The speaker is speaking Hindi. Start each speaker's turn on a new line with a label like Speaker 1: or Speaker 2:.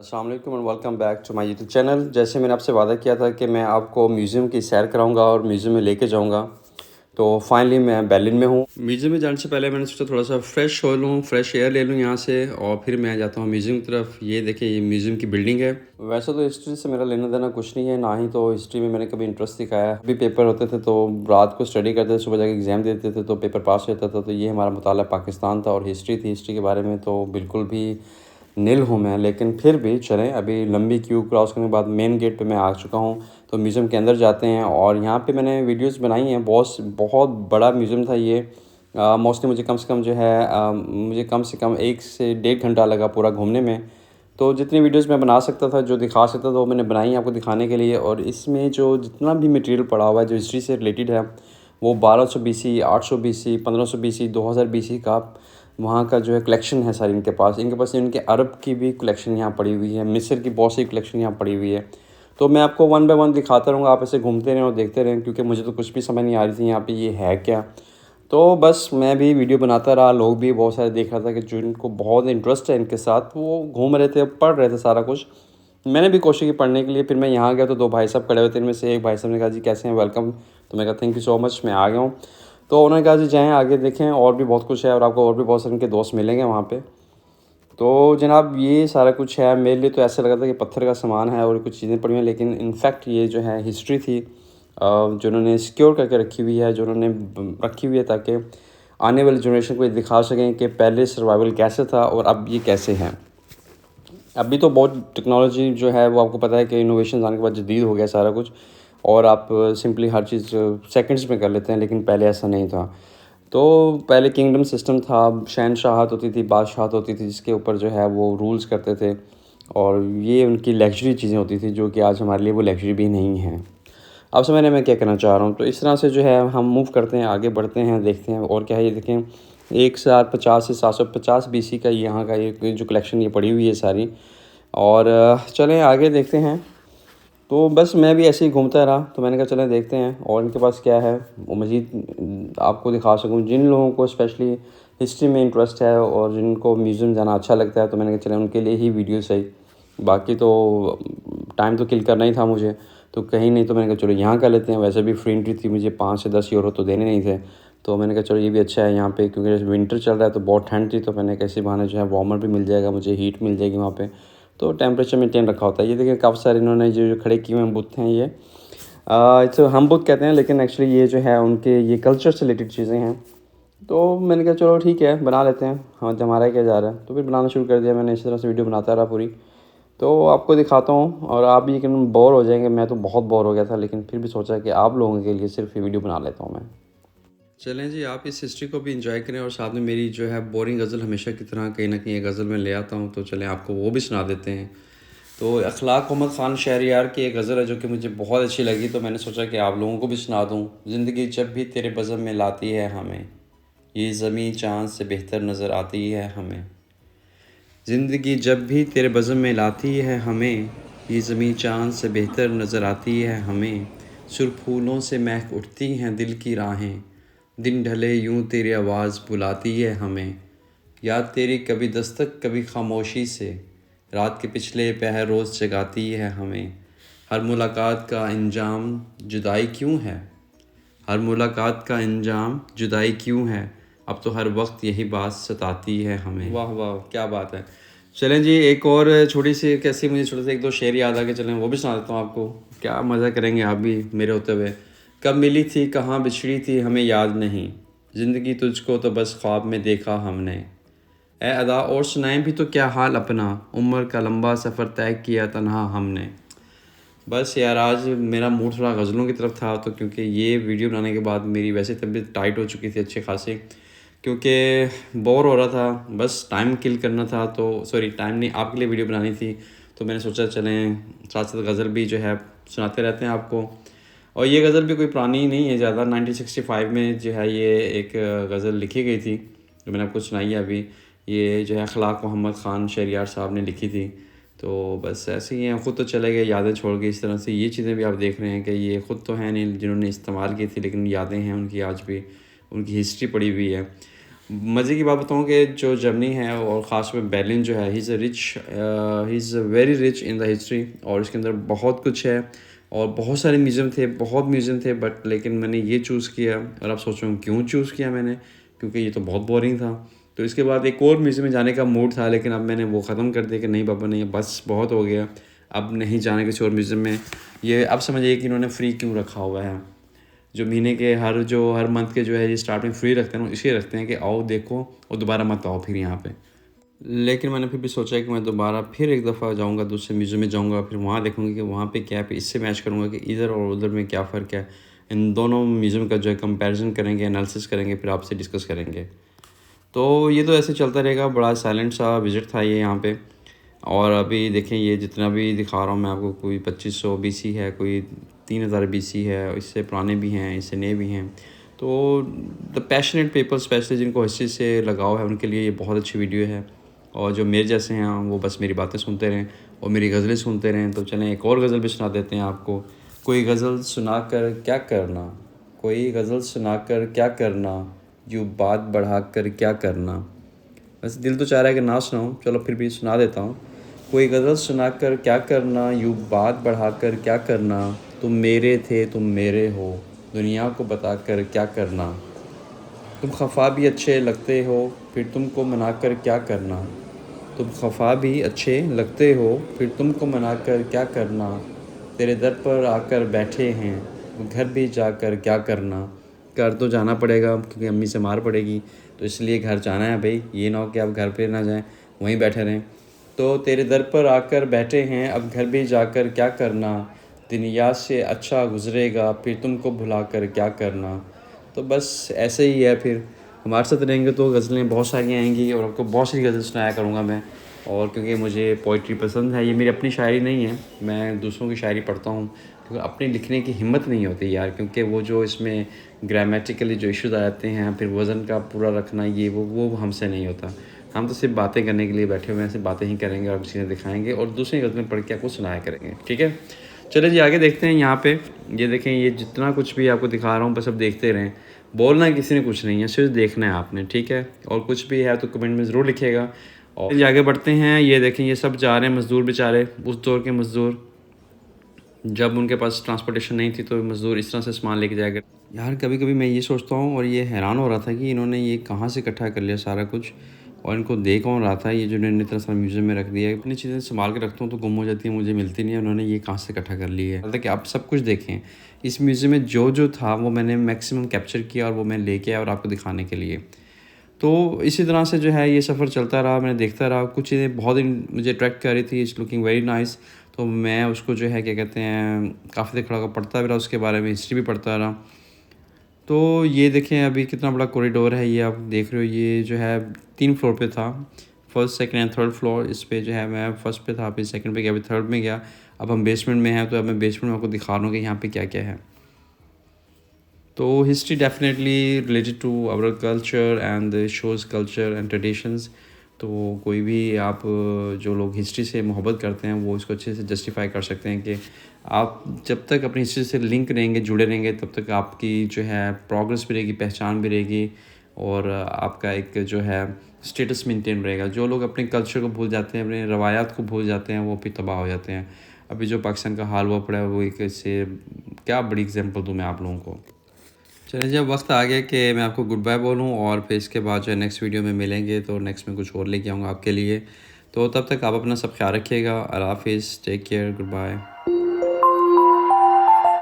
Speaker 1: अस्सलाम वालेकुम and welcome back to my YouTube channel. जैसे मैंने आपसे वादा किया था कि मैं आपको म्यूज़ियम की सैर कराऊंगा और म्यूज़ियम में लेके जाऊंगा, तो फाइनली मैं berlin में हूँ। म्यूज़ियम में जाने से पहले मैंने सोचा थोड़ा सा फ्रेश हो लूँ, फ्रेश एयर ले लूँ यहाँ से और फिर मैं जाता हूँ म्यूज़ियम की तरफ। ये देखिए, ये म्यूज़ियम की बिल्डिंग है। वैसे तो हिस्ट्री से मेरा लेना देना कुछ नहीं है, ना ही तो हिस्ट्री में मैंने कभी इंटरेस्ट दिखाया है। अभी पेपर होते थे तो रात को स्टडी करते थे, सुबह जाके एग्ज़ाम देते थे तो पेपर पास होता था। तो ये हमारा मुताला पाकिस्तान था और हिस्ट्री थी। हिस्ट्री के बारे में तो बिल्कुल भी नील हूँ मैं, लेकिन फिर भी चलें, अभी लंबी क्यू क्रॉस करने के बाद मेन गेट पे मैं आ चुका हूँ। तो म्यूज़ियम के अंदर जाते हैं और यहाँ पे मैंने वीडियोस बनाई हैं। बहुत बड़ा म्यूज़ियम था ये। मोस्टली मुझे कम से कम जो है मुझे कम से कम 1 से 1.5 घंटा लगा पूरा घूमने में। तो जितनी वीडियोस मैं बना सकता था, जो दिखा सकता था, वो मैंने बनाई आपको दिखाने के लिए। और इसमें जो जितना भी मटेरियल पड़ा हुआ है जो हिस्ट्री से रिलेटेड है, वो 1200 BC, 800 BC, 1500 BC, 2000 BC का वहाँ का जो है कलेक्शन है सारी इनके पास इनके अरब की भी कलेक्शन यहाँ पड़ी हुई है, मिस्र की बहुत सी कलेक्शन यहाँ पड़ी हुई है। तो मैं आपको वन बाय वन दिखाता रहूँगा, आप ऐसे घूमते रहें और देखते रहें, क्योंकि मुझे तो कुछ भी समझ नहीं आ रही थी यहाँ पे ये है क्या। तो बस मैं भी वीडियो बनाता रहा, लोग भी बहुत सारे देख रहा था कि जिनको बहुत इंटरेस्ट है इनके साथ, वो घूम रहे थे, पढ़ रहे थे सारा कुछ। मैंने भी कोशिश की पढ़ने के लिए। फिर मैं यहाँ गया तो 2 भाई साहब खड़े हुए थे, इनमें से एक भाई साहब ने कहा, जी कैसे हैं, वेलकम। तो मैं कहा थैंक यू सो मच, मैं आ गया हूँ। तो उन्होंने कहा जी जाएँ आगे देखें, और भी बहुत कुछ है और आपको और भी बहुत सारे इनके दोस्त मिलेंगे वहाँ पे। तो जनाब ये सारा कुछ है। मेरे लिए तो ऐसा लगा था कि पत्थर का सामान है और कुछ चीज़ें पड़ी हुई हैं, लेकिन इनफैक्ट ये जो है हिस्ट्री थी जो उन्होंने सिक्योर करके रखी हुई है, जो उन्होंने रखी हुई है, ताकि आने वाली जनरेशन को ये दिखा सकें कि पहले सर्वाइवल कैसे था और अब ये कैसे हैं। अभी तो बहुत टेक्नोलॉजी जो है वो आपको पता है कि इनोवेशन आने के बाद जदीद हो गया सारा कुछ, और आप सिंपली हर चीज़ सेकंड्स में कर लेते हैं, लेकिन पहले ऐसा नहीं था। तो पहले किंगडम सिस्टम था, शहनशाहत होती थी, बादशाहत होती थी, जिसके ऊपर जो है वो रूल्स करते थे, और ये उनकी लग्जरी चीज़ें होती थी, जो कि आज हमारे लिए वो लग्जरी भी नहीं हैं। अब समझ रहे मैं क्या कहना चाह रहा हूँ। तो इस तरह से जो है हम मूव करते हैं, आगे बढ़ते हैं, देखते हैं और क्या है। ये देखें, 1050 से 750 BC का यहाँ का ये जो कलेक्शन ये पड़ी हुई है सारी। और चलें आगे देखते हैं। तो बस मैं भी ऐसे ही घूमता रहा, तो मैंने कहा चलें देखते हैं और इनके पास क्या है वो मज़ीद आपको दिखा सकूं। जिन लोगों को स्पेशली हिस्ट्री में इंटरेस्ट है और जिनको म्यूज़ियम जाना अच्छा लगता है, तो मैंने कहा चलें उनके लिए ही वीडियो सही। बाकी तो टाइम तो किल करना ही था मुझे, तो कहीं नहीं, तो मैंने कहा चलो यहाँ कर लेते हैं। वैसे भी फ्री एंट्री थी, मुझे 5 से 10 यूरो तो देने नहीं थे। तो मैंने कहा चलो ये भी अच्छा है यहाँ पे, क्योंकि विंटर चल रहा है तो बहुत ठंड थी। तो मैंने कैसे बहाने जो है वार्मर भी मिल जाएगा, मुझे हीट मिल जाएगी वहाँ पे, तो टेम्परेचर मेंटेन रखा होता है। ये देखिए काफ़ी सारे इन्होंने जो खड़े किए हुए बुत हैं, ये तो हम बुत कहते हैं, लेकिन एक्चुअली ये जो है उनके ये कल्चर से रिलेटेड चीज़ें हैं। तो मैंने कहा चलो ठीक है बना लेते हैं, हाँ हमारा क्या जा रहा है। तो फिर बनाना शुरू कर दिया मैंने, इसी तरह से वीडियो बनाता रहा पूरी। तो आपको दिखाता हूँ और आप भी यकीनन बोर हो जाएंगे। मैं तो बहुत बोर हो गया था, लेकिन फिर भी सोचा कि आप लोगों के लिए सिर्फ ये वीडियो बना लेता हूँ मैं। चलें जी, आप इस हिस्ट्री को भी इंजॉय करें और साथ में मेरी जो है बोरिंग गज़ल हमेशा की तरह कहीं ना कहीं एक गज़ल में ले आता हूँ, तो चलें आपको वो भी सुना देते हैं। तो अखलाक मोहम्मद ख़ान शहरयार की एक गज़ल है जो कि मुझे बहुत अच्छी लगी, तो मैंने सोचा कि आप लोगों को भी सुना दूँ। ज़िंदगी जब भी तेरे बज़म में लाती है हमें, ये ज़मीं चाँद से बेहतर नज़र आती है हमें। ज़िंदगी जब भी तेरे बज़म में लाती है हमें, ये ज़मीं चाँद से बेहतर नज़र आती है हमें। सुर फूलों से महक उठती हैं दिल की राहें, दिन ढले यूं तेरी आवाज़ बुलाती है हमें। याद तेरी कभी दस्तक कभी खामोशी से, रात के पिछले पहर रोज़ जगाती है हमें। हर मुलाकात का अंजाम जुदाई क्यों है, हर मुलाकात का अंजाम जुदाई क्यों है, अब तो हर वक्त यही बात सताती है हमें। वाह वाह क्या बात है। चलें जी, एक और छोटी सी कैसी मुझे छोटे से 1-2 शेर याद आ गए, चलें वो भी सुना देता हूँ आपको। क्या मज़ा करेंगे आप भी मेरे होते हुए। कब मिली थी कहाँ बिछड़ी थी हमें याद नहीं, ज़िंदगी तुझको तो बस ख्वाब में देखा हमने। ए अदा और सुनाएं भी तो क्या हाल अपना, उम्र का लंबा सफ़र तय किया तन्हा हमने। बस यार आज मेरा मूड थोड़ा गज़लों की तरफ था, तो क्योंकि ये वीडियो बनाने के बाद मेरी वैसे तबीयत टाइट हो चुकी थी अच्छी खासी, क्योंकि बोर हो रहा था, बस टाइम किल करना था। तो सॉरी टाइम नहीं, आपके लिए वीडियो बनानी थी। तो मैंने सोचा चलें साथ साथ गज़ल भी जो है सुनाते रहते हैं आपको। और ये गज़ल भी कोई पुरानी नहीं है ज़्यादा, 1965 में जो है ये एक गज़ल लिखी गई थी, जो मैंने आपको सुनाई है अभी। ये जो है अखलाक मोहम्मद ख़ान शहरयार साहब ने लिखी थी। तो बस ऐसे ही हैं, ख़ुद तो चले गए, यादें छोड़ के। इस तरह से ये चीज़ें भी आप देख रहे हैं कि ये ख़ुद तो हैं नहीं जिन्होंने इस्तेमाल की थी, लेकिन यादें हैं उनकी आज भी, उनकी हिस्ट्री पड़ी हुई है। मज़े की बात बताऊँ कि जो जर्मनी है और ख़ास में बर्लिन जो है, he is very rich in the history, और इसके अंदर बहुत कुछ है और बहुत सारे म्यूज़ियम थे, बट लेकिन मैंने ये चूज़ किया। और आप सोच रहे हो क्यों चूज़ किया मैंने, क्योंकि ये तो बहुत बोरिंग था। तो इसके बाद एक और म्यूज़ियम में जाने का मूड था, लेकिन अब मैंने वो ख़त्म कर दिया कि नहीं पापा नहीं, बस बहुत हो गया, अब नहीं जाना किसी और म्यूज़ियम में। ये अब समझिए कि इन्होंने फ्री क्यों रखा हुआ है। जो महीने के हर मंथ के जो है ये स्टार्ट में फ्री रखते हैं ना, इसलिए रखते हैं कि आओ देखो और दोबारा मत आओ फिर यहाँ पे। लेकिन मैंने फिर भी सोचा है कि मैं दोबारा फिर एक दफ़ा जाऊँगा, दूसरे म्यूज़ियम में जाऊँगा, फिर वहाँ देखूँगी कि वहाँ पे क्या है, फिर इससे मैच करूँगा कि इधर और उधर में क्या फ़र्क है। इन दोनों म्यूज़ियम का जो है कंपैरिज़न करेंगे, एनालिसिस करेंगे, फिर आपसे डिस्कस करेंगे। तो ये तो ऐसे चलता रहेगा, बड़ा साइलेंट सा विज़िट था ये यहाँ पे। और अभी देखें ये जितना भी दिखा रहा हूँ मैं आपको, कोई 2500 बीसी है, कोई 3000 बीसी है, इससे पुराने भी हैं, इससे नए भी हैं। तो द पैशनेट पीपल, स्पेशली जिनको हिस्ट्री से लगाव है, उनके लिए ये बहुत अच्छी वीडियो है। और जो मेरे जैसे हैं वो बस मेरी बातें सुनते रहें और मेरी गज़लें सुनते रहें। तो चलें एक और गज़ल भी सुना देते हैं आपको। कोई गज़ल सुना कर क्या करना, कोई गज़ल सुना कर क्या करना, यूँ बात बढ़ा कर क्या करना। वैसे दिल तो चाह रहा है कि ना सुनाऊँ, चलो फिर भी सुना देता हूँ। कोई गज़ल सुनाकर क्या करना, यूँ बात बढ़ाकर क्या करना, तुम मेरे थे तुम मेरे हो, दुनिया को बताकर क्या करना। तुम खफा भी अच्छे लगते हो, फिर तुमको मनाकर क्या करना। तुम खफा भी अच्छे लगते हो, फिर तुमको मनाकर क्या करना। तेरे दर पर आकर बैठे हैं, घर भी जाकर क्या करना। घर तो जाना पड़ेगा क्योंकि अम्मी से मार पड़ेगी, तो इसलिए घर जाना है भाई। ये ना हो कि आप घर पे ना जाएं, वहीं बैठे रहें। तो तेरे दर पर आकर बैठे हैं, अब घर भी जाकर क्या करना। दिन याद से अच्छा गुजरेगा, फिर तुमको भुलाकर क्या करना। तो बस ऐसे ही है। फिर हमारे साथ रहेंगे तो गज़लें बहुत सारी आएंगी और आपको बहुत सारी गज़ल सुनाया करूँगा मैं। और क्योंकि मुझे पोइट्री पसंद है, ये मेरी अपनी शायरी नहीं है, मैं दूसरों की शायरी पढ़ता हूँ, क्योंकि अपनी लिखने की हिम्मत नहीं होती यार। क्योंकि वो जो इसमें ग्रामेटिकली जो इश्यूज़ आ जाते हैं, फिर वज़न का पूरा रखना, ये वो हमसे नहीं होता। हम तो सिर्फ बातें करने के लिए बैठे हुए हैं, सिर्फ बातें ही करेंगे और चीज़ें दिखाएंगे और दूसरी गज़लें पढ़ के आपको सुनाया करेंगे, ठीक है। चलिए जी आगे देखते हैं। यहाँ पे ये देखें, ये जितना कुछ भी आपको दिखा रहा हूँ बस अब देखते रहें। बोलना किसी ने कुछ नहीं है, सिर्फ देखना है आपने, ठीक है। और कुछ भी है तो कमेंट में ज़रूर लिखिएगा। और ये आगे बढ़ते हैं। ये देखें, ये सब जा रहे हैं मज़दूर बेचारे, उस दौर के मज़दूर, जब उनके पास ट्रांसपोर्टेशन नहीं थी तो मज़दूर इस तरह से सामान लेके जाया करते। यार कभी कभी मैं ये सोचता हूँ और ये हैरान हो रहा था कि इन्होंने ये कहाँ से इकट्ठा कर लिया सारा कुछ, और इनको दे कौन रहा था, ये जो इन्होंने इतना सारा म्यूज़ियम में रख दिया है। अपनी चीज़ें संभाल के रखता हूँ तो गुम हो जाती है, मुझे मिलती नहीं है। उन्होंने ये कहाँ से इकट्ठा कर ली है। मतलब कि आप सब कुछ देखें, इस म्यूज़ियम में जो जो था वो मैंने मैक्सिमम कैप्चर किया और वो मैं लेके आया और आपको दिखाने के लिए। तो इसी तरह से जो है ये सफ़र चलता रहा, मैंने देखता रहा। कुछ चीज़ें बहुत ही मुझे अट्रैक्ट कर रही थी, इट्स लुकिंग वेरी नाइस। तो मैं उसको जो है क्या कहते हैं, काफ़ी देर खड़ा होकर पढ़ता भी रहा, उसके बारे में हिस्ट्री भी पढ़ता रहा। तो ये देखें अभी कितना बड़ा कॉरिडोर है, ये आप देख रहे हो। ये जो है 3 फ्लोर पे था, first second and third floor. इस पे जो है मैं फर्स्ट पे था, फिर सेकंड पे गया, फिर थर्ड में गया। अब हम बेसमेंट में हैं, तो अब मैं बेसमेंट में आपको दिखा रहा हूँ कि यहाँ पे क्या क्या है। तो history definitely related to our culture and shows culture and traditions. तो कोई भी आप जो लोग हिस्ट्री से मोहब्बत करते हैं वो इसको अच्छे से जस्टिफाई कर सकते हैं कि आप जब तक अपनी हिस्ट्री से लिंक रहेंगे, जुड़े रहेंगे, तब तक आपकी जो है प्रोग्रेस भी रहेगी, पहचान भी रहेगी, और आपका एक जो है स्टेटस मेंटेन रहेगा। जो लोग अपने कल्चर को भूल जाते हैं, अपने रवायात को भूल जाते हैं, वो फिर तबाह हो जाते हैं। अभी जो पाकिस्तान का हाल हुआ पड़ा है, वो एक से क्या बड़ी एग्जांपल दूँ मैं आप लोगों को। चलिए, जब वक्त आ गया कि मैं आपको गुड बाय बोलूँ और फिर इसके बाद जो है नेक्स्ट वीडियो में मिलेंगे, तो नेक्स्ट में कुछ और लेके आऊँगा आपके लिए। तो तब तक आप अपना सब ख्याल रखिएगा। अल्लाह हाफिज़, टेक केयर, गुड बाय।